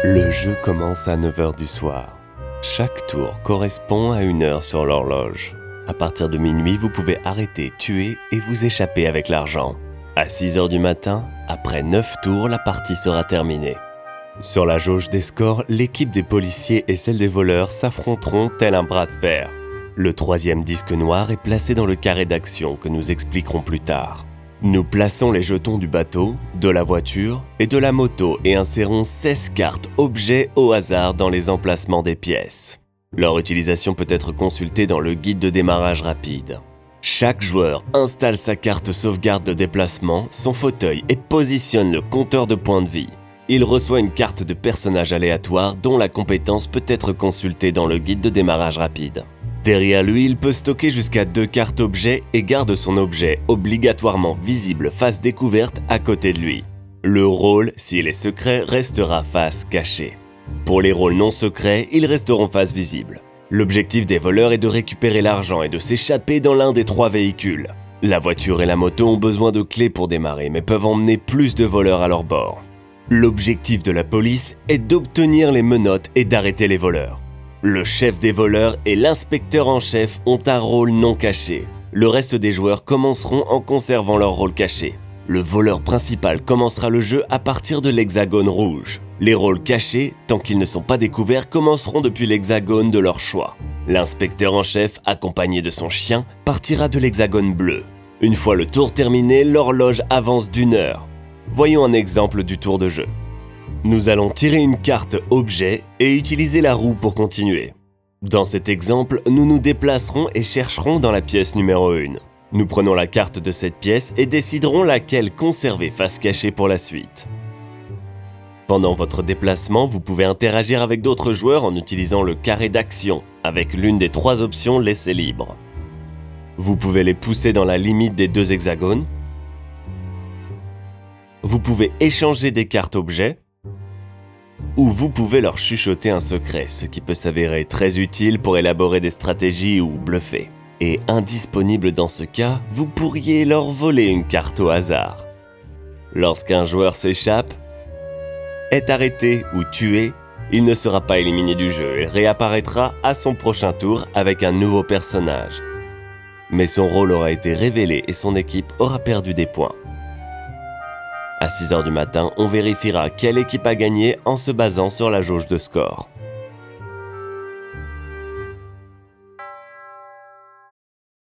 Le jeu commence à 9 h du soir. Chaque tour correspond à 1 heure sur l'horloge. À partir de minuit, vous pouvez arrêter, tuer et vous échapper avec l'argent. À 6 h du matin, après 9 tours, la partie sera terminée. Sur la jauge des scores, l'équipe des policiers et celle des voleurs s'affronteront tel un bras de fer. Le 3e disque noir est placé dans le carré d'action que nous expliquerons plus tard. Nous plaçons les jetons du bateau, de la voiture et de la moto et insérons 16 cartes objets au hasard dans les emplacements des pièces. Leur utilisation peut être consultée dans le guide de démarrage rapide. Chaque joueur installe sa carte sauvegarde de déplacement, son fauteuil et positionne le compteur de points de vie. Il reçoit une carte de personnage aléatoire dont la compétence peut être consultée dans le guide de démarrage rapide. Derrière lui, il peut stocker jusqu'à 2 cartes objets et garde son objet obligatoirement visible face découverte à côté de lui. Le rôle, s'il est secret, restera face cachée. Pour les rôles non secrets, ils resteront face visible. L'objectif des voleurs est de récupérer l'argent et de s'échapper dans l'un des 3 véhicules. La voiture et la moto ont besoin de clés pour démarrer mais peuvent emmener plus de voleurs à leur bord. L'objectif de la police est d'obtenir les menottes et d'arrêter les voleurs. Le chef des voleurs et l'inspecteur en chef ont un rôle non caché. Le reste des joueurs commenceront en conservant leur rôle caché. Le voleur principal commencera le jeu à partir de l'hexagone rouge. Les rôles cachés, tant qu'ils ne sont pas découverts, commenceront depuis l'hexagone de leur choix. L'inspecteur en chef, accompagné de son chien, partira de l'hexagone bleu. Une fois le tour terminé, l'horloge avance d'1 heure. Voyons un exemple du tour de jeu. Nous allons tirer une carte objet et utiliser la roue pour continuer. Dans cet exemple, nous nous déplacerons et chercherons dans la pièce numéro 1. Nous prenons la carte de cette pièce et déciderons laquelle conserver face cachée pour la suite. Pendant votre déplacement, vous pouvez interagir avec d'autres joueurs en utilisant le carré d'action, avec l'une des 3 options laissées libres. Vous pouvez les pousser dans la limite des 2 hexagones. Vous pouvez échanger des cartes objets. Ou vous pouvez leur chuchoter un secret, ce qui peut s'avérer très utile pour élaborer des stratégies ou bluffer. Et indisponible dans ce cas, vous pourriez leur voler une carte au hasard. Lorsqu'un joueur s'échappe, est arrêté ou tué, il ne sera pas éliminé du jeu et réapparaîtra à son prochain tour avec un nouveau personnage. Mais son rôle aura été révélé et son équipe aura perdu des points. À 6 h du matin, on vérifiera quelle équipe a gagné en se basant sur la jauge de score.